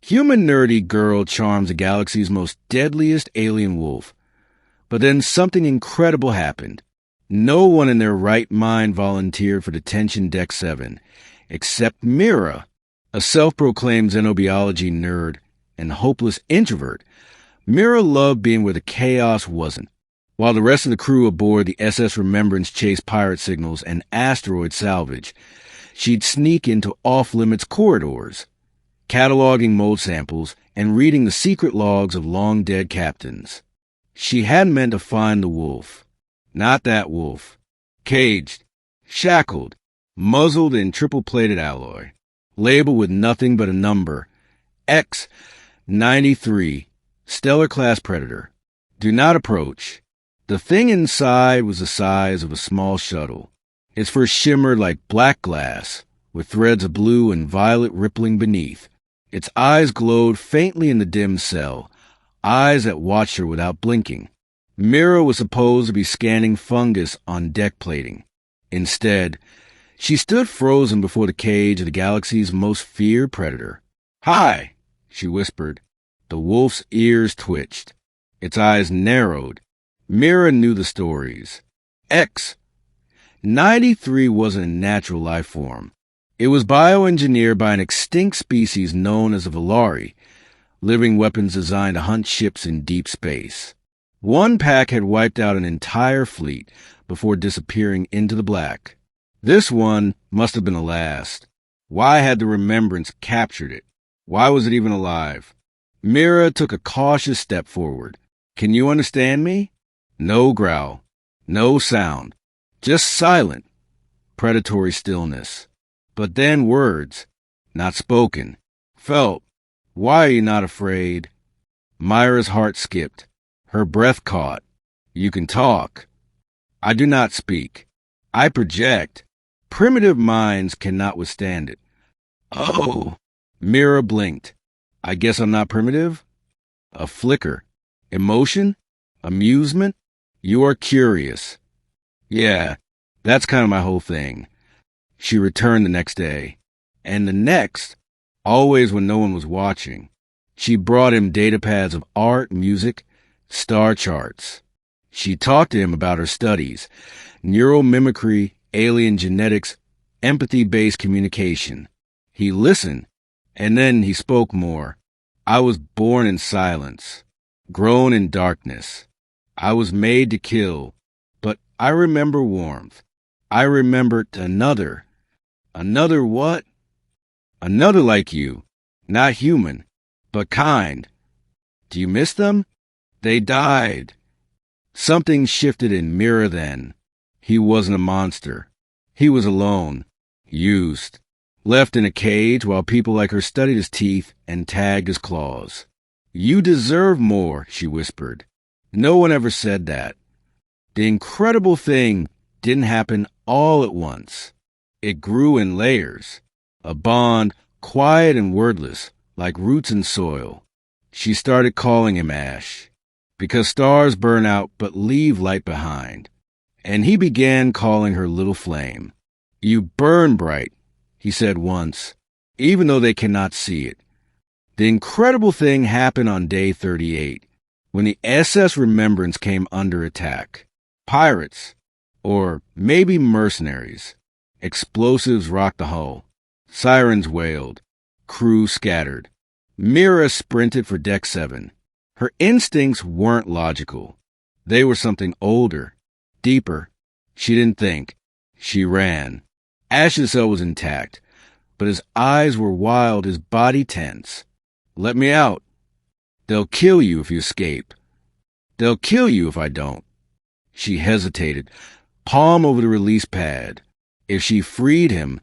Human nerdy girl charms the galaxy's most deadliest alien wolf. But then something incredible happened. No one in their right mind volunteered for detention Deck 7, except Mira, a self-proclaimed Xenobiology nerd and hopeless introvert. Mira loved being where the chaos wasn't. While the rest of the crew aboard the SS Remembrance chased pirate signals and asteroid salvage, she'd sneak into off-limits corridors, cataloging mold samples and reading the secret logs of long-dead captains. She hadn't meant to find the wolf. Not that wolf. Caged, shackled, muzzled in triple-plated alloy, labeled with nothing but a number. X-93, stellar-class predator. Do not approach. The thing inside was the size of a small shuttle. Its fur shimmered like black glass, with threads of blue and violet rippling beneath. Its eyes glowed faintly in the dim cell, eyes that watched her without blinking. Mira was supposed to be scanning fungus on deck plating. Instead, she stood frozen before the cage of the galaxy's most feared predator. "Hi," she whispered. The wolf's ears twitched. Its eyes narrowed. Mira knew the stories. X-93 wasn't a natural life form. It was bioengineered by an extinct species known as the Valari, living weapons designed to hunt ships in deep space. One pack had wiped out an entire fleet before disappearing into the black. This one must have been the last. Why had the Remembrance captured it? Why was it even alive? Mira took a cautious step forward. "Can you understand me?" No growl. No sound. Just silent, predatory stillness. But then words, not spoken, felt. "Why are you not afraid?" Myra's heart skipped. Her breath caught. "You can talk." "I do not speak. I project. Primitive minds cannot withstand it." "Oh." Mira blinked. "I guess I'm not primitive?" A flicker. "Emotion? Amusement? You are curious." "Yeah, that's kind of my whole thing." She returned the next day. And the next, always when no one was watching. She brought him datapads of art, music, star charts. She talked to him about her studies, neuromimicry, alien genetics, empathy-based communication. He listened, and then he spoke more. "I was born in silence, grown in darkness. I was made to kill, but I remember warmth. I remembered another." "Another what?" "Another like you. Not human, but kind." "Do you miss them?" "They died." Something shifted in Mira then. He wasn't a monster. He was alone, used, left in a cage while people like her studied his teeth and tagged his claws. "You deserve more," she whispered. No one ever said that. The incredible thing didn't happen all at once. It grew in layers, a bond quiet and wordless, like roots in soil. She started calling him Ash, because stars burn out but leave light behind. And he began calling her Little Flame. "You burn bright," he said once, even though they cannot see it. The incredible thing happened on day 38, when the SS Remembrance came under attack. Pirates, or maybe mercenaries. Explosives rocked the hull. Sirens wailed. Crew scattered. Mira sprinted for Deck 7. Her instincts weren't logical. They were something older, deeper. She didn't think. She ran. Ash's cell was intact, but his eyes were wild, his body tense. "Let me out." "They'll kill you if you escape." "They'll kill you if I don't." She hesitated, palm over the release pad. If she freed him,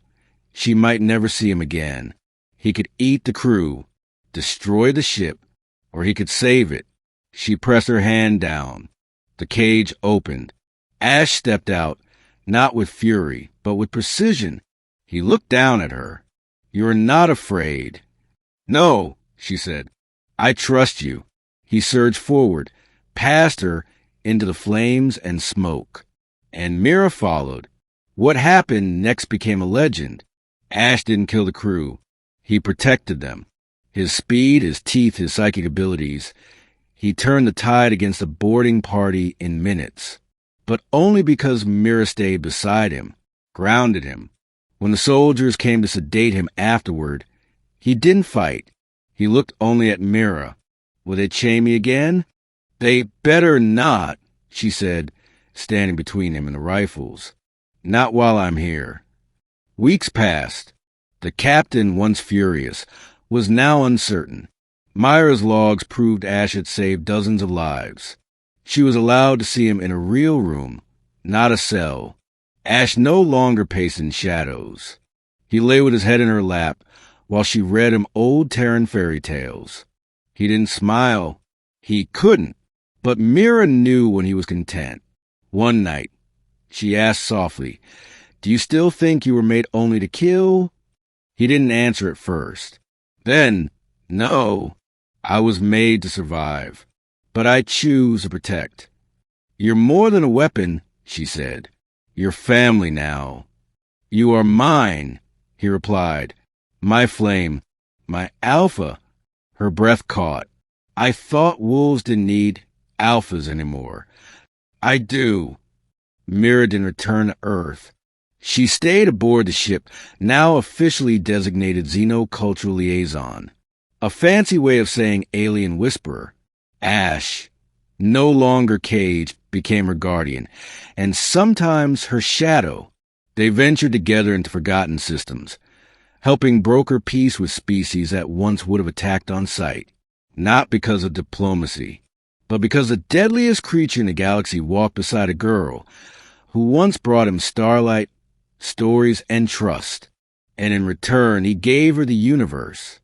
she might never see him again. He could eat the crew, destroy the ship, or he could save it. She pressed her hand down. The cage opened. Ash stepped out, not with fury, but with precision. He looked down at her. "You're not afraid." "No," she said. "I trust you." He surged forward, past her, into the flames and smoke. And Mira followed. What happened next became a legend. Ash didn't kill the crew. He protected them. His speed, his teeth, his psychic abilities, he turned the tide against the boarding party in minutes. But only because Mira stayed beside him, grounded him. When the soldiers came to sedate him afterward, he didn't fight. He looked only at Mira. Will they chain me again? They better not, she said, standing between him and the rifles. Not while I'm here. Weeks passed. The captain, once furious, was now uncertain. Mira's logs proved Ash had saved dozens of lives. She was allowed to see him in a real room, not a cell. Ash no longer paced in shadows. He lay with his head in her lap while she read him old Terran fairy tales. He didn't smile. He couldn't. But Mira knew when he was content. One night, she asked softly, "Do you still think you were made only to kill?" He didn't answer at first. Then, "No, I was made to survive, but I choose to protect." "You're more than a weapon," she said. "You're family now." "You are mine," he replied. "My flame, my alpha." Her breath caught. "I thought wolves didn't need alphas anymore." "I do." Mira didn't return to Earth. She stayed aboard the ship, now officially designated Xenocultural Liaison. A fancy way of saying alien whisperer. Ash, no longer caged, became her guardian, and sometimes her shadow. They ventured together into forgotten systems, helping broker peace with species that once would have attacked on sight. Not because of diplomacy, but because the deadliest creature in the galaxy walked beside a girl who once brought him starlight, stories, and trust. And in return, he gave her the universe.